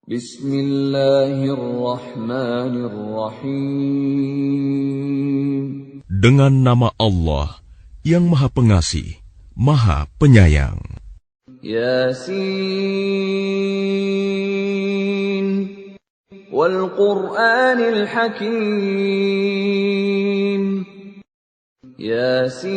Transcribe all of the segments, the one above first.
Bismillahirrahmanirrahim. Dengan nama Allah yang Maha Pengasih, Maha Penyayang. Yasin wal Qur'anil Hakim. Yasin.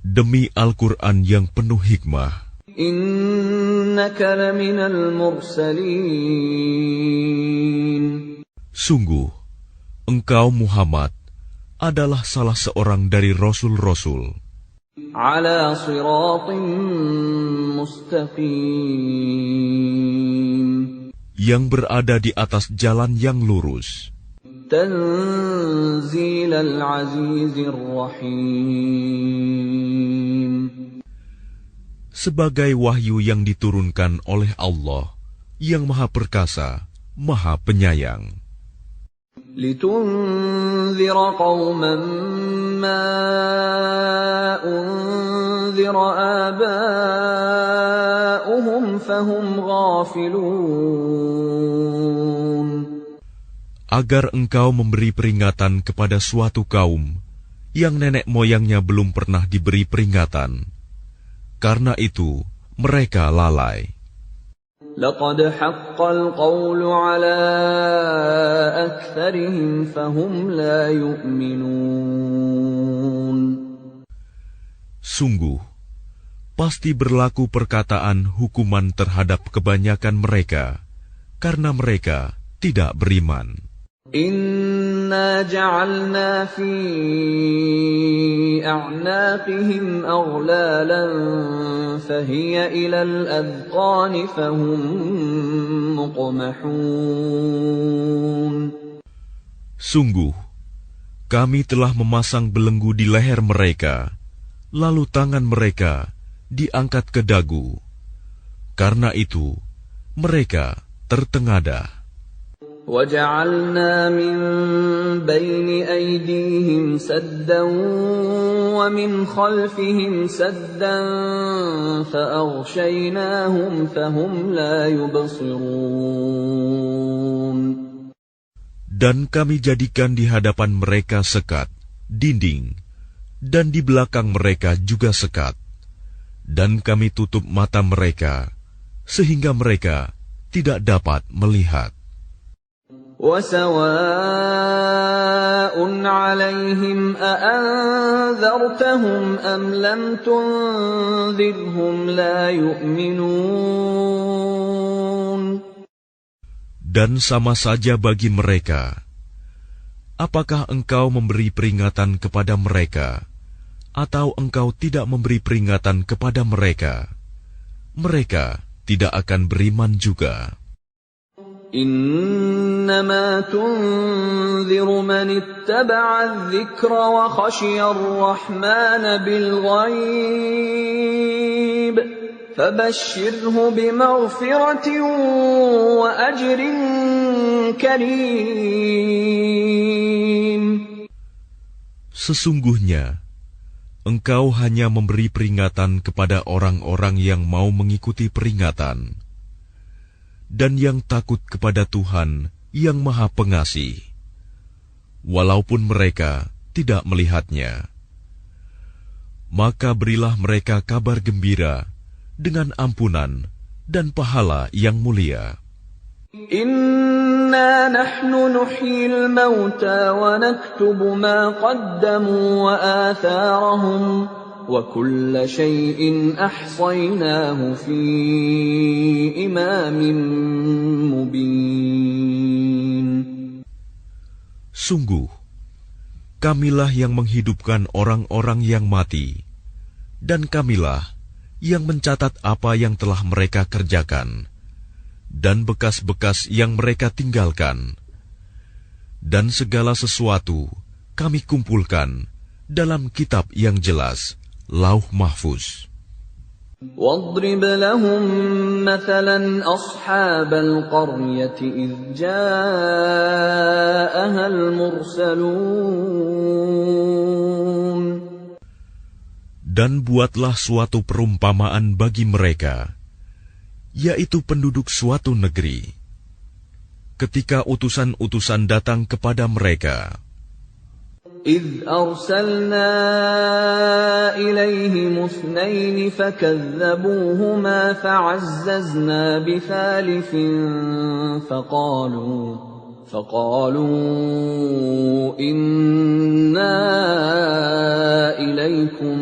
Demi Al-Quran yang penuh hikmah. Innaka laminal mursalin. Sungguh, engkau Muhammad adalah salah seorang dari Rasul-Rasul. Ala siratim mustaqim. Yang berada di atas jalan yang lurus. Tanzilal azizir rahim. Sebagai wahyu yang diturunkan oleh Allah yang Maha Perkasa, Maha Penyayang. Litunzira qauman ma unzira aba'uhum fahum ghafilun. Agar engkau memberi peringatan kepada suatu kaum yang nenek moyangnya belum pernah diberi peringatan. Karena itu, mereka lalai. Laqad haqqal qawlu ala aktsarihim fahum la yu'minun. Sungguh, pasti berlaku perkataan hukuman terhadap kebanyakan mereka, karena mereka tidak beriman. Inna ja'alna fi a'naqihim aghlalan fahiya ilal adqani fahum muqmahun. Sungguh, kami telah memasang belenggu di leher mereka, lalu tangan mereka diangkat ke dagu. Karena itu, mereka tertengadah. وَجَعَلْنَا مِنْ بَيْنِ أَيْدِيهِمْ سَدًّا وَمِنْ خَلْفِهِمْ سَدًّا فَأَغْشَيْنَاهُمْ فَهُمْ لَا يُبْصِرُونَ. Dan kami jadikan di hadapan mereka sekat, dinding, dan di belakang mereka juga sekat. Dan kami tutup mata mereka, sehingga mereka tidak dapat melihat. وَسَوَاءٌ عَلَيْهِمْ أَأَنذَرْتَهُمْ أَمْ لَمْ تُنذِرْهُمْ لَا يُؤْمِنُونَ. Dan sama saja bagi mereka, apakah engkau memberi peringatan kepada mereka, atau engkau tidak memberi peringatan kepada mereka, mereka tidak akan beriman juga. إنما تنذر من اتبع الذكر وخشي الرحمن بالغيب فبشره بمغفرة وأجر كريم. Sesungguhnya, engkau hanya memberi peringatan kepada orang-orang yang mau mengikuti peringatan dan yang takut kepada Tuhan yang Maha Pengasih, walaupun mereka tidak melihatnya. Maka berilah mereka kabar gembira dengan ampunan dan pahala yang mulia. Inna nahnu nuhyil mauta wa naktubu ma qaddamu wa atharahum وَكُلَّ شَيْءٍ أَحْصَيْنَاهُ فِي إِمَامٍ مُبِينٍ. Sungguh, kamilah yang menghidupkan orang-orang yang mati, dan kamilah yang mencatat apa yang telah mereka kerjakan, dan bekas-bekas yang mereka tinggalkan. Dan segala sesuatu kami kumpulkan dalam kitab yang jelas, Lauh Mahfuz. وَاضْرِبْ لَهُمْ مَثَلًا أَصْحَابَ الْقَرْيَةِ إِذْ جَاءَهَا Dan buatlah suatu perumpamaan bagi mereka, yaitu penduduk suatu negeri. Ketika utusan-utusan datang kepada mereka, إِذْ أَرْسَلْنَا إِلَيْهِمُ اثْنَيْنِ فَكَذَّبُوهُمَا فَعَزَّزْنَا بِثَالِثٍ فَقَالُوا إِنَّا إِلَيْكُمْ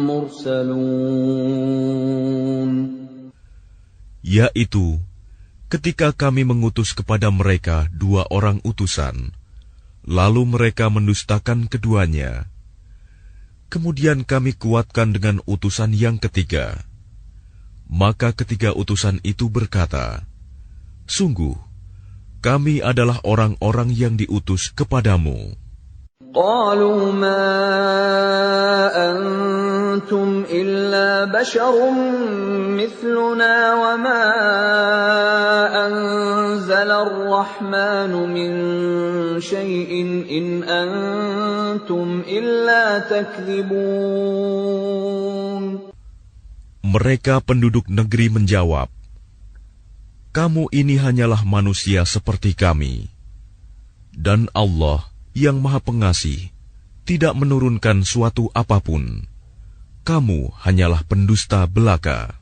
مُرْسَلُونَ. Yaitu, ketika kami mengutus kepada mereka 2 orang utusan, lalu mereka mendustakan keduanya. Kemudian kami kuatkan dengan utusan yang ketiga. Maka ketiga utusan itu berkata, "Sungguh, kami adalah orang-orang yang diutus kepadamu." قالوا ما أنتم إلا بشر مثلنا وما أنزل الرحمن من شيء إن أنتم إلا تكذبون. Mereka penduduk negeri menjawab, "Kamu ini hanyalah manusia seperti kami, dan Allah yang Maha Pengasih tidak menurunkan suatu apapun. Kamu hanyalah pendusta belaka."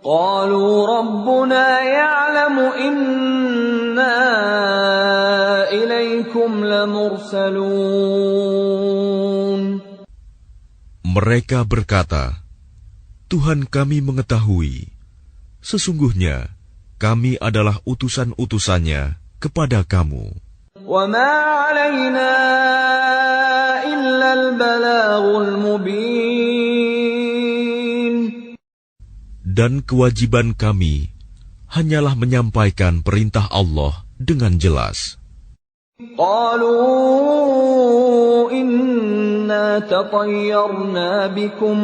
قالوا ربنا يعلم إنا إليكم لمرسلون. Mereka berkata, "Tuhan kami mengetahui, sesungguhnya kami adalah utusan-utusannya kepada kamu. وَمَا عَلَيْنَا إِلَّا الْبَلَاغُ الْمُبِينُ. Dan kewajiban kami hanyalah menyampaikan perintah Allah dengan jelas." قَالُوا إِنَّا تَطَيَّرْنَا بِكُمْ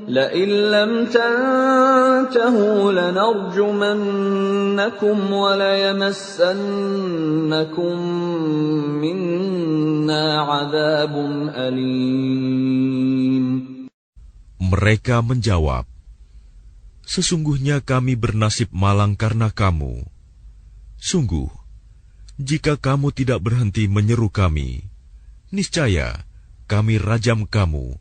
لَئِن لَّمْ تَنْتَهُوا لَنَرْجُمَنَّكُمْ وَلَيَمَسَّنَّكُمْ مِنَّا عَذَابٌ أَلِيمٌ. Mereka menjawab, "Sesungguhnya kami bernasib malang karena kamu. Sungguh, jika kamu tidak berhenti menyeru kami, niscaya kami rajam kamu,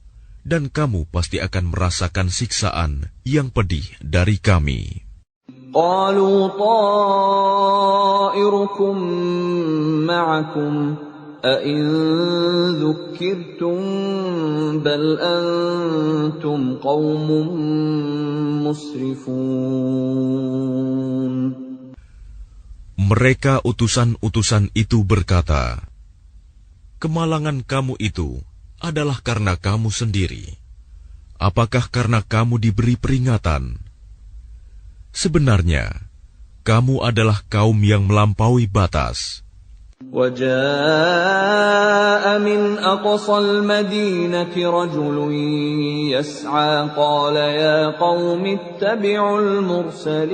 dan kamu pasti akan merasakan siksaan yang pedih dari kami." قَالُوا طَائِرُكُمْ مَعَكُمْ أَإِن ذُكِّرْتُمْ بَلْ أَنْتُمْ قَوْمٌ مُسْرِفُونَ. Mereka utusan-utusan itu berkata, "Kemalangan kamu itu adalah karena kamu sendiri. Apakah karena kamu diberi peringatan? Sebenarnya, kamu adalah kaum yang melampaui batas." وَجَاءَ مِنْ أَقْصَى الْمَدِينَةِ رَجُلٌ يَسْعَىٰ قَالَ يَا قَوْمِ اتَّبِعُوا الْمُرْسَلِينَ.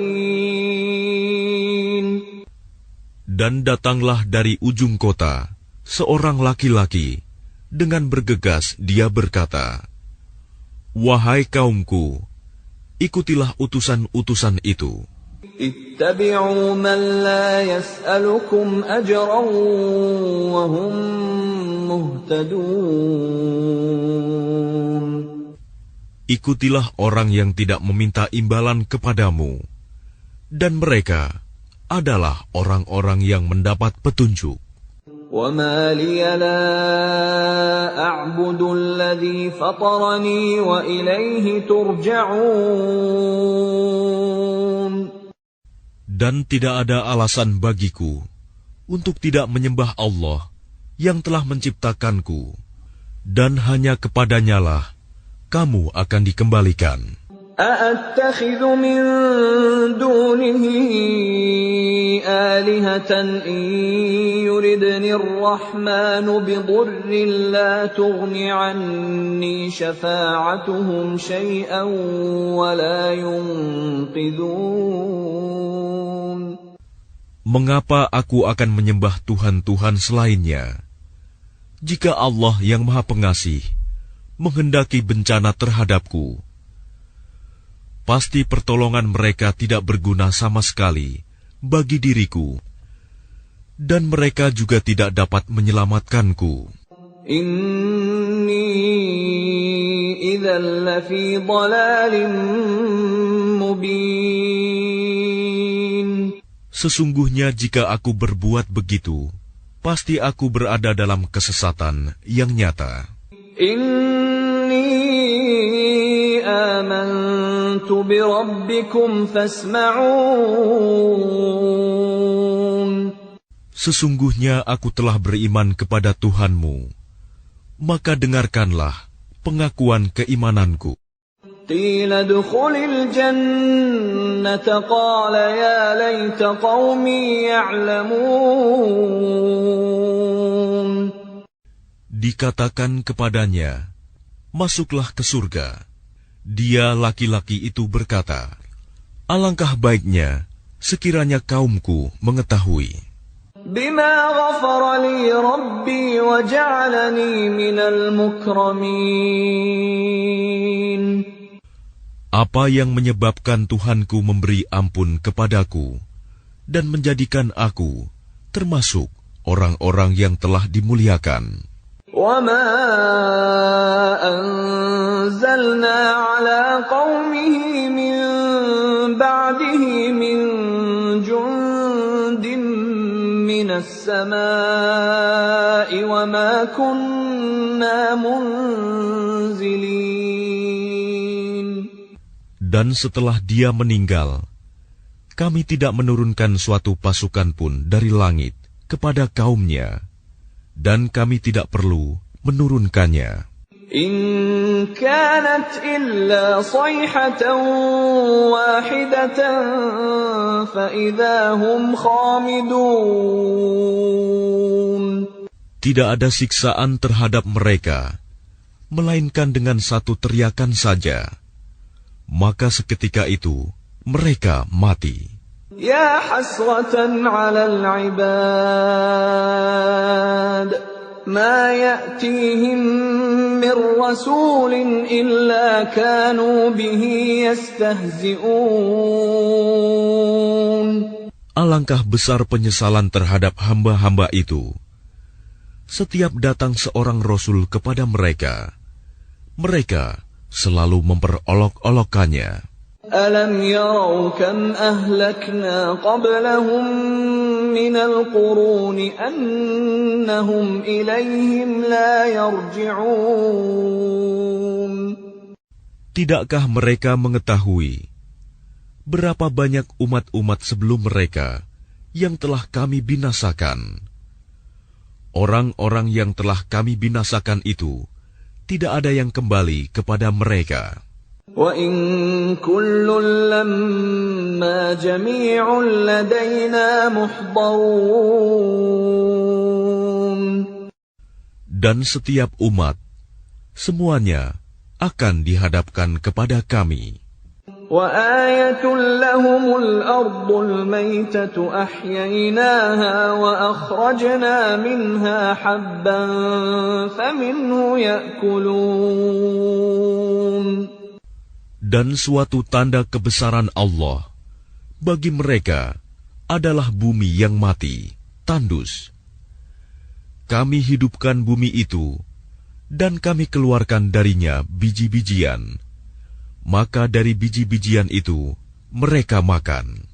Dan datanglah dari ujung kota seorang laki-laki, dengan bergegas dia berkata, "Wahai kaumku, ikutilah utusan-utusan itu. اتَّبِعُوا مَنْ لَا يَسْأَلُكُمْ أَجْرًا وَهُمْ مُهْتَدُونَ." Ikutilah orang yang tidak meminta imbalan kepadamu, dan mereka adalah orang-orang yang mendapat petunjuk. وَمَا لِيَ لَا أَعْبُدُ الَّذِي فَطَرَنِي وَإِلَيْهِ تُرْجَعُونَ. Dan tidak ada alasan bagiku untuk tidak menyembah Allah yang telah menciptakanku, dan hanya kepadanyalah kamu akan dikembalikan. أَأَتَّخِذُ مِن دُونِهِ آلِهَةً إِن يُرِدْنِ الرَّحْمَنُ بِضُرٍّ لَّا تُغْنِ عَنِّي شَفَاعَتُهُمْ شَيْئًا وَلَا يُنقِذُونَ. Mengapa aku akan menyembah Tuhan-Tuhan selainnya, jika Allah yang Maha Pengasih menghendaki bencana terhadapku, pasti pertolongan mereka tidak berguna sama sekali bagi diriku, dan mereka juga tidak dapat menyelamatkanku. Inni idzal lafi dhalalin mubin. Sesungguhnya jika aku berbuat begitu, pasti aku berada dalam kesesatan yang nyata. Inni amantu bi rabbikum fasma'un. Sesungguhnya aku telah beriman kepada Tuhanmu, maka dengarkanlah pengakuan keimananku. Qila dukhulil jannata qala ya laita qaumi ya'lamun. Dikatakan kepadanya, masuklah ke surga. Dia laki-laki itu berkata, alangkah baiknya sekiranya kaumku mengetahui. Bima ghafara li rabbi wa ja'alani minal mukramin. Apa yang menyebabkan Tuhanku memberi ampun kepadaku dan menjadikan aku termasuk orang-orang yang telah dimuliakan. وَمَا أَنزَلْنَا عَلَىٰ قَوْمِهِ مِن بَعْدِهِ مِن جُندٍ مِّنَ السَّمَاءِ وَمَا كُنَّا مُنزِلِينَ. Dan setelah dia meninggal, kami tidak menurunkan suatu pasukan pun dari langit kepada kaumnya, dan kami tidak perlu menurunkannya. In kanat illa sayhatan wahidatan fa idza hum khamidun. Tidak ada siksaan terhadap mereka, melainkan dengan satu teriakan saja. Maka seketika itu mereka mati. Ya hasratan 'alal 'ibad ma ya'tihim min rasulin illa kanu bihi yastahzi'un. Alangkah besar penyesalan terhadap hamba-hamba itu. Setiap datang seorang rasul kepada mereka, mereka selalu memperolok-olokkannya. Alam yarau kam ahlakna qablahum minal quruni annahum ilayhim la yarji'un. Tidakkah mereka mengetahui berapa banyak umat-umat sebelum mereka yang telah kami binasakan? Orang-orang yang telah kami binasakan itu tidak ada yang kembali kepada mereka. وَإِن كُلٌّ لَّمَّا جَمِيعٌ لَّدَيْنَا مُحْضَرُونَ. Dan setiap umat, semuanya akan dihadapkan kepada kami. وَآيَةٌ لَّهُمُ الْأَرْضُ الْمَيْتَةُ أَحْيَيْنَاهَا وَأَخْرَجْنَا مِنْهَا حَبًّا فَمِنْهُ يَأْكُلُونَ. Dan suatu tanda kebesaran Allah bagi mereka adalah bumi yang mati, tandus. Kami hidupkan bumi itu, dan kami keluarkan darinya biji-bijian. Maka dari biji-bijian itu mereka makan.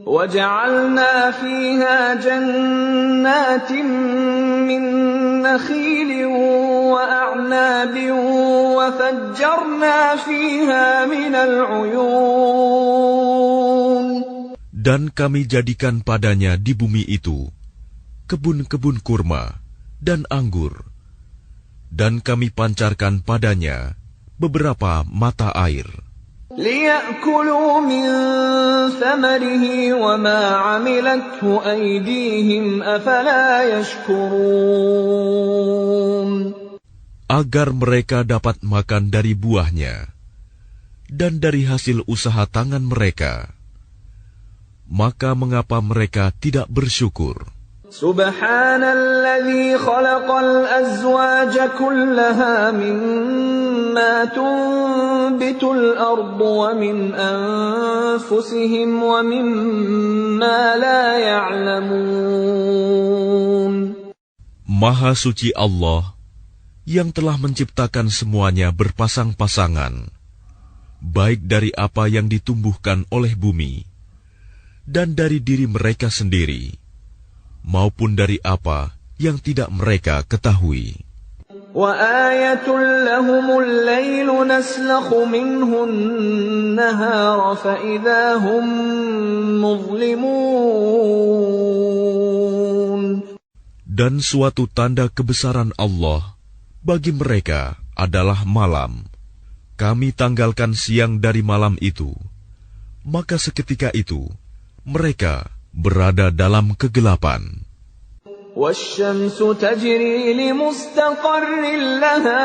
وَجَعَلْنَا فِيهَا جَنَّاتٍ مِّن نَّخِيلٍ وَأَعْنَابٍ وَفَجَّرْنَا فِيهَا مِنَ الْعُيُونِ. Dan kami jadikan padanya di bumi itu kebun-kebun kurma dan anggur, dan kami pancarkan padanya beberapa mata air. لِيَأْكُلُوا مِن ثَمَرِهِ وَمَا عَمِلَتْهُ أَيْدِيهِمْ أَفَلَا يَشْكُرُونَ. Agar mereka dapat makan dari buahnya dan dari hasil usaha tangan mereka. Maka mengapa mereka tidak bersyukur? Subhanalladzi khalaqal azwaja kullaha mimma tunbitul ardu wa min anfusihim wa mimma la ya'lamun. Maha suci Allah yang telah menciptakan semuanya berpasang-pasangan, baik dari apa yang ditumbuhkan oleh bumi dan dari diri mereka sendiri, maupun dari apa yang tidak mereka ketahui. وَآيَةٌ لَهُمُ اللَّيْلُ نَسْلَخُ مِنْهُ النَّهَارَ فَإِذَا هُمْ مُظْلِمُونَ. Dan suatu tanda kebesaran Allah bagi mereka adalah malam. Kami tanggalkan siang dari malam itu, maka seketika itu mereka berada dalam kegelapan. وَالشَّمْسُ تَجْرِي لِمُسْتَقَرٍّ لَهَا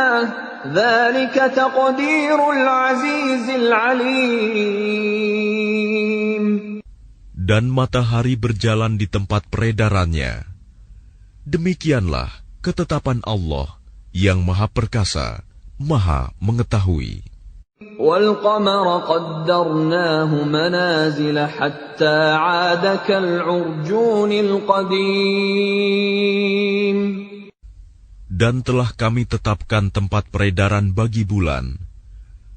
ذَلِكَ تَقْدِيرُ الْعَزِيزِ الْعَلِيمِ. Dan matahari berjalan di tempat peredarannya. Demikianlah ketetapan Allah yang Maha Perkasa, Maha Mengetahui. وَالْقَمَرَ قَدَّرْنَاهُ مَنَازِلَ حَتَّى عَادَ كَالْعُرْجُونِ الْقَدِيمِ. Dan telah kami tetapkan tempat peredaran bagi bulan,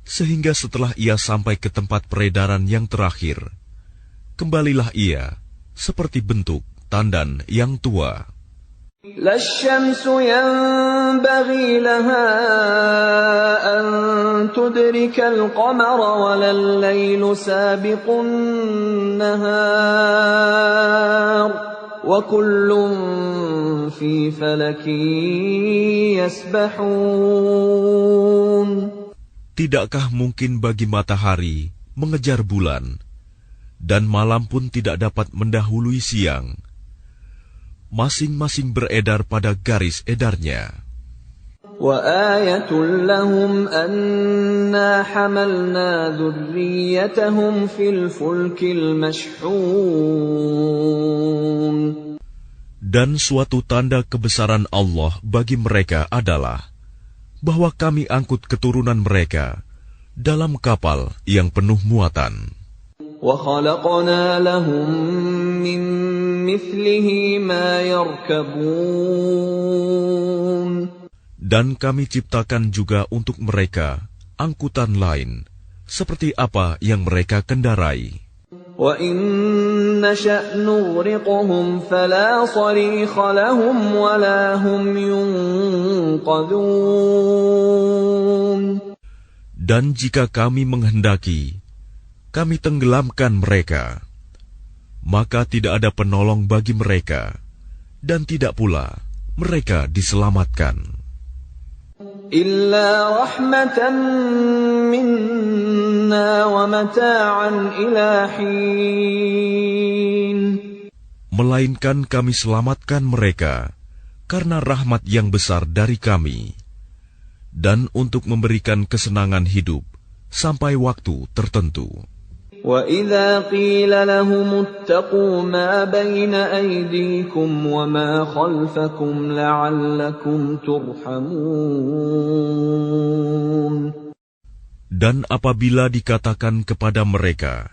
sehingga setelah ia sampai ke tempat peredaran yang terakhir, kembalilah ia seperti bentuk tandan yang tua. لا الشمس ينبغي لها أن تدرك القمر ولا الليل سابق النهار وكل في فلك يسبحون. Tidakkah mungkin bagi matahari mengejar bulan, dan malam pun tidak dapat mendahului siang? Masing-masing beredar pada garis edarnya. وَآيَةٌ لَهُمْ أَنَّا حَمَلْنَا ذُرِّيَّتَهُمْ فِي الْفُلْكِ الْمَشْحُونِ. Dan suatu tanda kebesaran Allah bagi mereka adalah bahwa kami angkut keturunan mereka dalam kapal yang penuh muatan. وَخَلَقْنَا لَهُم مِّن مِّثْلِهِ مَا يَرْكَبُونَ. Dan kami ciptakan juga untuk mereka angkutan lain, seperti apa yang mereka kendarai. وَإِن نَّشَأْ نُغْرِقْهُمْ فَلَا صَرِيخَ لَهُمْ وَلَا هُمْ يُنقَذُونَ. Dan jika kami menghendaki, kami tenggelamkan mereka, maka tidak ada penolong bagi mereka, dan tidak pula mereka diselamatkan. Illa rahmatan minna wa mata'an ila hin. Melainkan kami selamatkan mereka karena rahmat yang besar dari kami, dan untuk memberikan kesenangan hidup sampai waktu tertentu. وَإِذَا قِيلَ لَهُمُ اتَّقُوا مَا بَيْنَ أَيْدِيكُمْ وَمَا خَلْفَكُمْ لَعَلَّكُمْ تُرْحَمُونَ. Dan apabila dikatakan kepada mereka,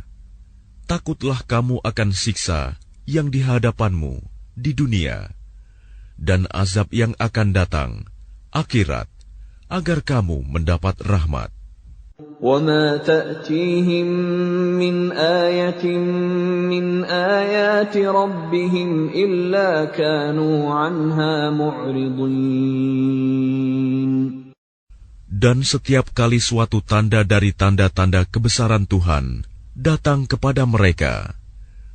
takutlah kamu akan siksa yang di hadapanmu di dunia, dan azab yang akan datang, akhirat, agar kamu mendapat rahmat. وَمَا تَأْتِيهِمْ مِنْ آيَةٍ مِنْ آيَاتِ رَبِّهِمْ إِلَّا كَانُوا عَنْهَا مُعْرِضِينَ. Dan setiap kali suatu tanda dari tanda-tanda kebesaran Tuhan datang kepada mereka,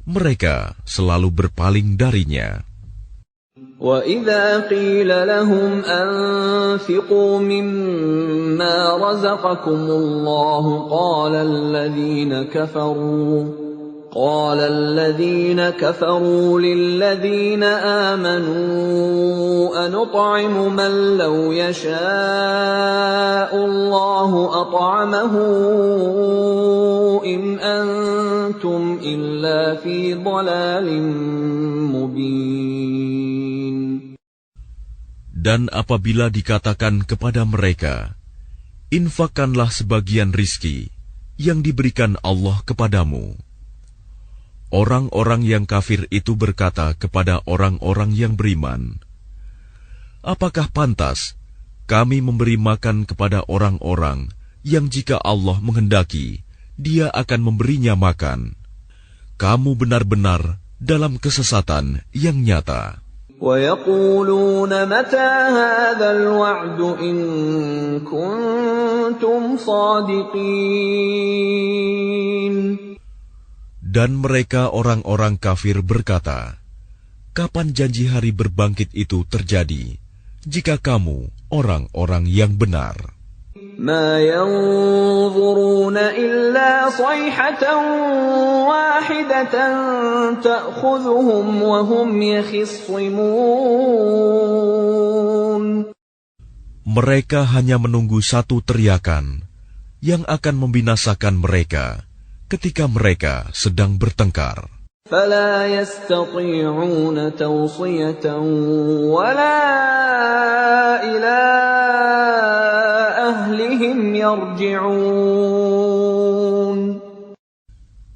mereka selalu berpaling darinya. وَإِذَا قِيلَ لَهُمْ أَنفِقُوا مِمَّا رَزَقَكُمُ اللَّهُ قَالَ الَّذِينَ كَفَرُوا لِلَّذِينَ آمَنُوا أَنُطْعِمُ مَن لَّوْ يَشَاءُ اللَّهُ أَطْعَمَهُ إِنْ أَنتُمْ إِلَّا فِي ضَلَالٍ مُّبِينٍ. Dan apabila dikatakan kepada mereka, infakkanlah sebagian rizki yang diberikan Allah kepadamu. Orang-orang yang kafir itu berkata kepada orang-orang yang beriman, apakah pantas kami memberi makan kepada orang-orang yang jika Allah menghendaki, Dia akan memberinya makan? Kamu benar-benar dalam kesesatan yang nyata. وَيَقُولُونَ مَتَى هَذَا الْوَعْدُ إِن كُنتُمْ صَادِقِينَ. Dan mereka orang-orang kafir berkata, kapan janji hari berbangkit itu terjadi, jika kamu orang-orang yang benar? مَا يَنظُرُونَ إِلَّا صَيْحَةً وَاحِدَةً تَأْخُذُهُمْ وَهُمْ يَخِصِّمُونَ. Mereka hanya menunggu satu teriakan yang akan membinasakan mereka ketika mereka sedang bertengkar. فَلَا يَسْتَطِيعُونَ تَوْصِيَةً وَلَا إِلَى أَهْلِهِمْ يَرْجِعُونَ.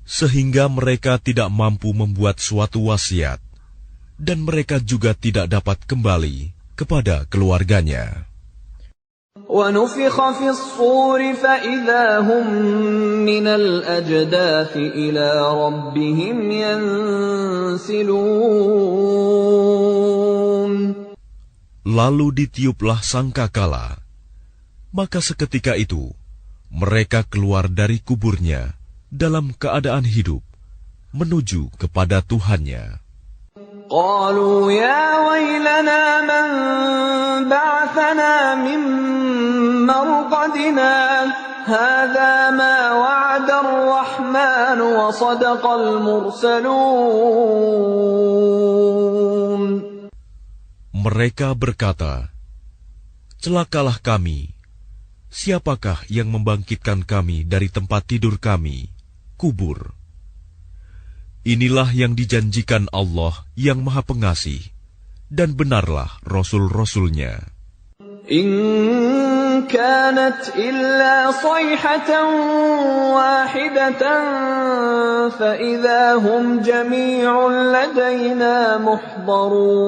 Sehingga mereka tidak mampu membuat suatu wasiat, dan mereka juga tidak dapat kembali kepada keluarganya. وَنُفِخَ فِي الصُّورِ فَإِذَا هُم مِّنَ الْأَجْدَاثِ إِلَى رَبِّهِمْ يَنسِلُونَ. Lalu ditiuplah sangkakala, maka seketika itu mereka keluar dari kuburnya dalam keadaan hidup menuju kepada Tuhannya. قالوا يا ويلنا من بعثنا من مرقدنا هذا ما وعد الرحمن وصدق المرسلون. Mereka berkata, celakalah kami, siapakah yang membangkitkan kami dari tempat tidur kami, kubur? Inilah yang dijanjikan Allah yang Maha Pengasih, dan benarlah Rasul-Rasulnya. إن كانت إلا صيحة واحدة فإذا هم جميع لدينا محضرون.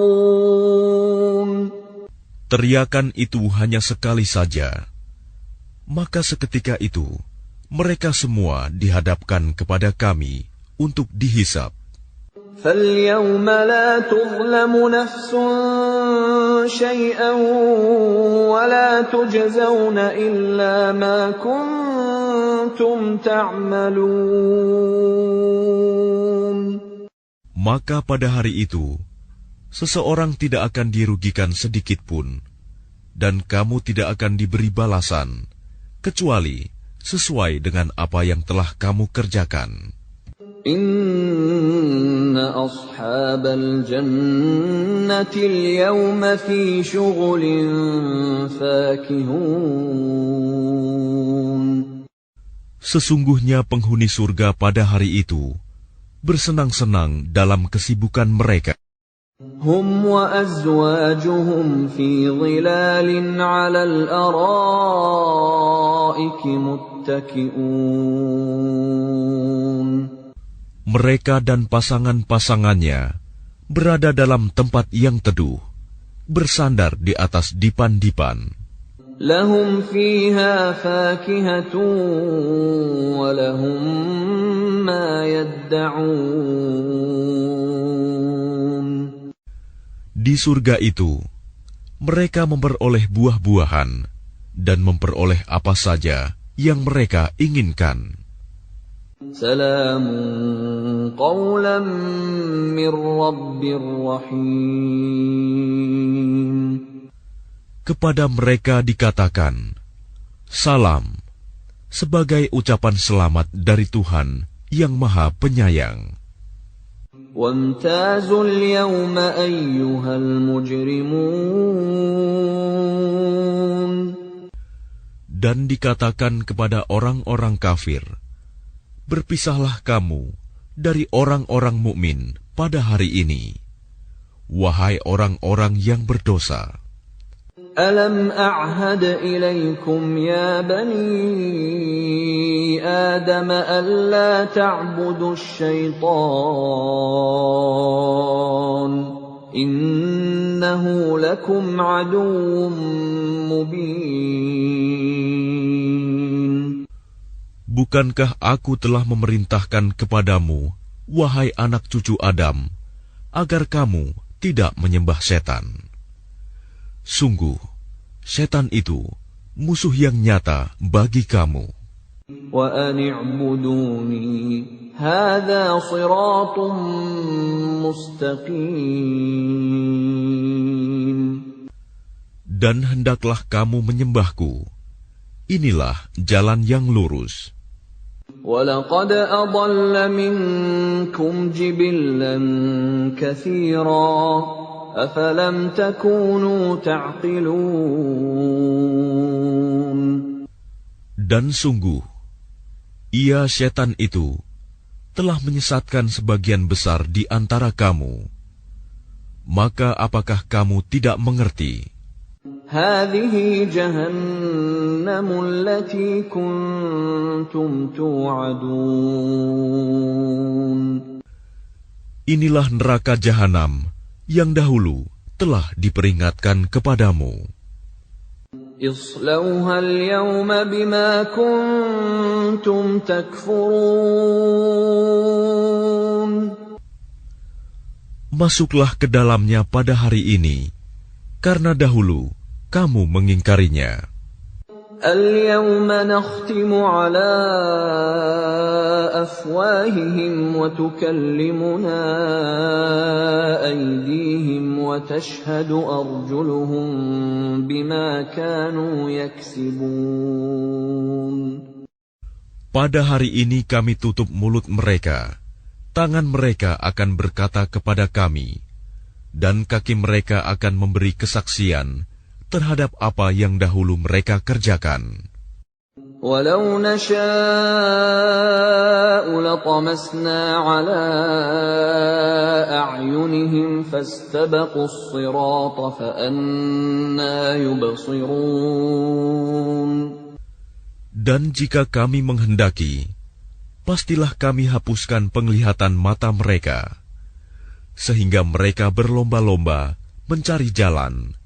Teriakan itu hanya sekali saja, maka seketika itu mereka semua dihadapkan kepada kami untuk dihisab. فَالْيَوْمَ لَا تُظْلَمُ نَفْسٌ شَيْئًا وَلَا تُجْزَوْنَ إِلَّا مَا كُنتُمْ تَعْمَلُونَ. Maka pada hari itu, seseorang tidak akan dirugikan sedikit pun, dan kamu tidak akan diberi balasan, kecuali sesuai dengan apa yang telah kamu kerjakan. Inna ashabal jannati al-yawma fi syughulin fakihun. Sesungguhnya penghuni surga pada hari itu bersenang-senang dalam kesibukan mereka. Hum wa azwajuhum fi dhilalin 'alal araiki muttaki'un. Mereka dan pasangan-pasangannya berada dalam tempat yang teduh, bersandar di atas dipan-dipan. Lahum fiha fakihatun wa lahum ma yadda'un. Di surga itu, mereka memperoleh buah-buahan dan memperoleh apa saja yang mereka inginkan. Salamun qawlan min rabbir rahim. Kepada mereka dikatakan, salam, sebagai ucapan selamat dari Tuhan yang Maha Penyayang. Wamtazul yawma ayyuhal mujrimun. Dan dikatakan kepada orang-orang kafir, berpisahlah kamu dari orang-orang mukmin pada hari ini, wahai orang-orang yang berdosa. ألم أعهد إليكم يا بني آدم ألا تعبدوا الشيطان إنه لكم عدو مبين. Bukankah aku telah memerintahkan kepadamu, wahai anak cucu Adam, agar kamu tidak menyembah setan? Sungguh, setan itu musuh yang nyata bagi kamu. وَأَنِ اعْبُدُونِي هَذَا صِرَاطٌ مُسْتَقِيمٌ. Dan hendaklah kamu menyembahku. Inilah jalan yang lurus. وَلَقَدْ أَضَلَّ مِنكُمْ جِبِلًّا كَثِيرًا أَفَلَمْ تَكُونُوا تَعْقِلُونَ. Dan sungguh, ia setan itu telah menyesatkan sebagian besar di antara kamu. Maka apakah kamu tidak mengerti? هَذِهِ جَهَنَّمُ الَّتِي كُنتُمْ تُوعَدُونَ. Inilah neraka jahanam yang dahulu telah diperingatkan kepadamu. اصْلَوْهَا الْيَوْمَ بِمَا كُنتُمْ تَكْفُرُونَ. Masuklah ke dalamnya pada hari ini, karena dahulu kamu mengingkarinya. الْيَوْمَ نَخْتِمُ عَلَى أَفْوَاهِهِمْ وَتُكَلِّمُنَا أَيْدِيهِمْ وَتَشْهَدُ أَرْجُلُهُم بِمَا كَانُوا يَكْسِبُونَ. Pada hari ini kami tutup mulut mereka, tangan mereka akan berkata kepada kami, dan kaki mereka akan memberi kesaksian terhadap apa yang dahulu mereka kerjakan. وَلَوْ نَشَاءُ لَطَمَسْنَا عَلَى أَعْيُنِهِمْ فَاسْتَبَقُوا الصِّرَاطَ فَأَنَّىٰ يُبْصِرُونَ. Dan jika kami menghendaki, pastilah kami hapuskan penglihatan mata mereka, sehingga mereka berlomba-lomba mencari jalan.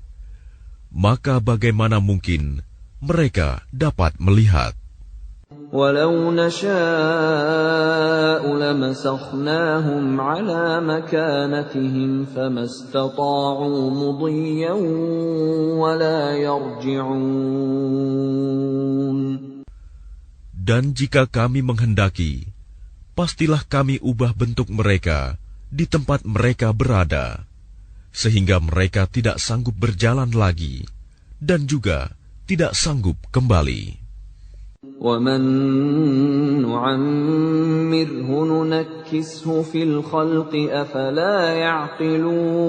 Maka bagaimana mungkin mereka dapat melihat? وَلَوْ نَشَاءُ لَمَسَخْنَاهُمْ عَلَى مَكَانَتِهِمْ فَمَا اسْتَطَاعُوا مُضِيًّا وَلَا يَرْجِعُونَ. Dan jika kami menghendaki, pastilah kami ubah bentuk mereka di tempat mereka berada, sehingga mereka tidak sanggup berjalan lagi, dan juga tidak sanggup kembali. وَمَن نُّعَمِّرْهُ نُنَكِّسْهُ فِي الْخَلْقِ أَفَلَا يَعْقِلُونَ.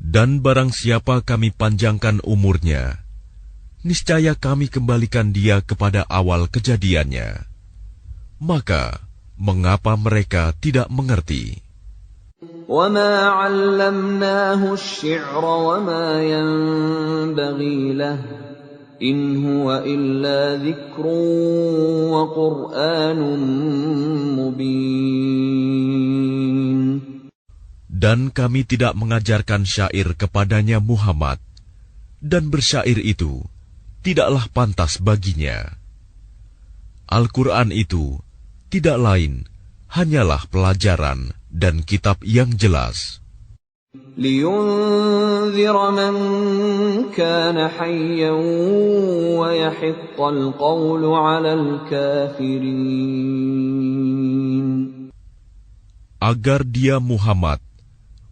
Dan barang siapa kami panjangkan umurnya, niscaya kami kembalikan dia kepada awal kejadiannya. Maka, mengapa mereka tidak mengerti? وَمَا عَلَّمْنَاهُ الشِّعْرَ وَمَا يَنبَغِي لَهُ إِنْ هُوَ إِلَّا ذِكْرٌ وَقُرْآنٌ مُبِينٌ. Dan kami tidak mengajarkan syair kepadanya Muhammad, dan bersyair itu tidaklah pantas baginya. Al-Quran itu tidak lain hanyalah pelajaran dan kitab yang jelas. لِيُنذِرَ مَن كَانَ حَيًّا وَيَحِقَّ الْقَوْلُ عَلَى الْكَافِرِينَ. Agar dia Muhammad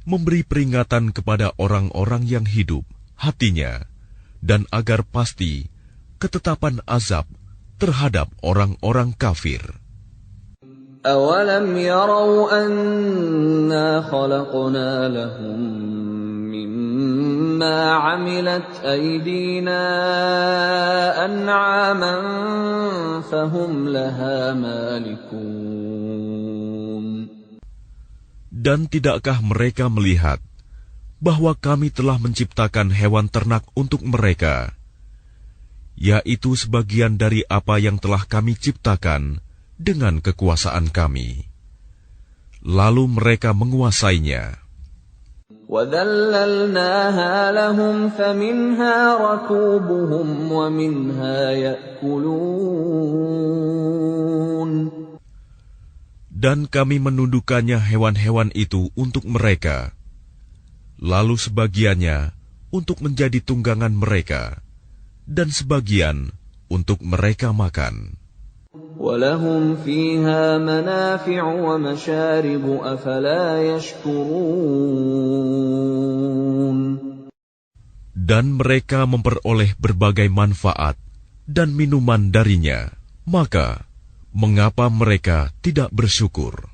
memberi peringatan kepada orang-orang yang hidup hatinya, dan agar pasti ketetapan azab terhadap orang-orang kafir. أَوَلَمْ يَرَوْا أَنَّا خَلَقْنَا لَهُم مِّمَّا عَمِلَتْ أَيْدِينَا أَنْعَامًا فَهُمْ لَهَا مَالِكُونَ. Dan tidakkah mereka melihat bahwa kami telah menciptakan hewan ternak untuk mereka, yaitu sebagian dari apa yang telah kami ciptakan dengan kekuasaan kami. Lalu mereka menguasainya. وَذَلَّلْنَاهَا لَهُمْ فَمِنْهَا رَكُوبُهُمْ وَمِنْهَا يَأْكُلُونَ. Dan kami menundukkannya hewan-hewan itu untuk mereka, lalu sebagiannya untuk menjadi tunggangan mereka, dan sebagian untuk mereka makan. وَلَهُمْ فِيهَا مَنَافِعُ وَمَشَارِبُ أَفَلَا يَشْكُرُونَ. Dan mereka memperoleh berbagai manfaat dan minuman darinya, maka mengapa mereka tidak bersyukur?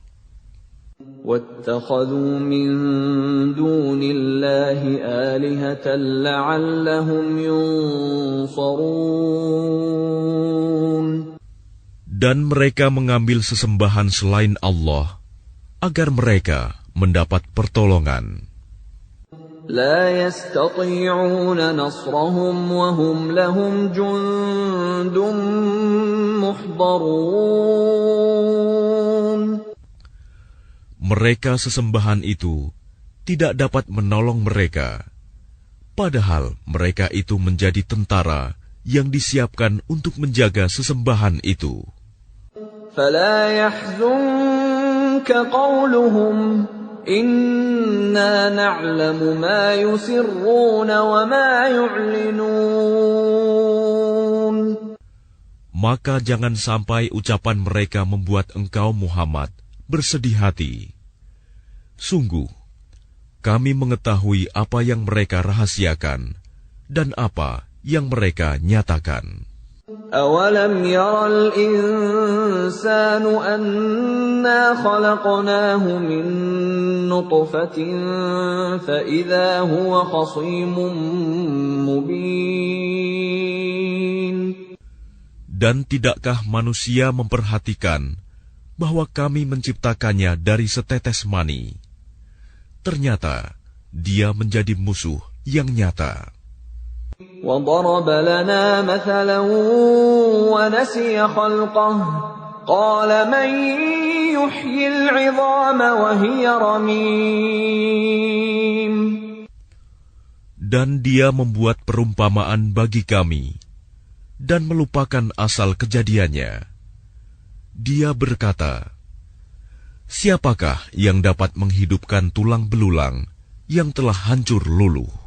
وَاتَّخَذُوا مِن دُونِ اللَّهِ آلِهَةً لَّعَلَّهُمْ يُنصَرُونَ. Dan mereka mengambil sesembahan selain Allah, agar mereka mendapat pertolongan. لا يستطيعون نصرهم وهم لهم جند محضرون. Mereka sesembahan itu tidak dapat menolong mereka, padahal mereka itu menjadi tentara yang disiapkan untuk menjaga sesembahan itu. فلا يحزنك قولهم إنا نعلم ما يسرون وما يعلنون. Maka jangan sampai ucapan mereka membuat engkau Muhammad bersedih hati. Sungguh, kami mengetahui apa yang mereka rahasiakan dan apa yang mereka nyatakan. أَوَلَمْ يَرَ الْإِنسَانُ أَنَّا خَلَقْنَاهُ مِن نُّطْفَةٍ فَإِذَا هُوَ خَصِيمٌ مُّبِينٌ. Dan tidakkah manusia memperhatikan bahwa kami menciptakannya dari setetes mani? Ternyata dia menjadi musuh yang nyata. وَضَرَبَ لَنَا مَثَلًا وَنَسِيَ خَلْقَهُ قَالَ مَن يُحْيِي الْعِظَامَ وَهِيَ رَمِيمٌ. Dan dia membuat perumpamaan bagi kami dan melupakan asal kejadiannya. Dia berkata, "Siapakah yang dapat menghidupkan tulang belulang yang telah hancur luluh?"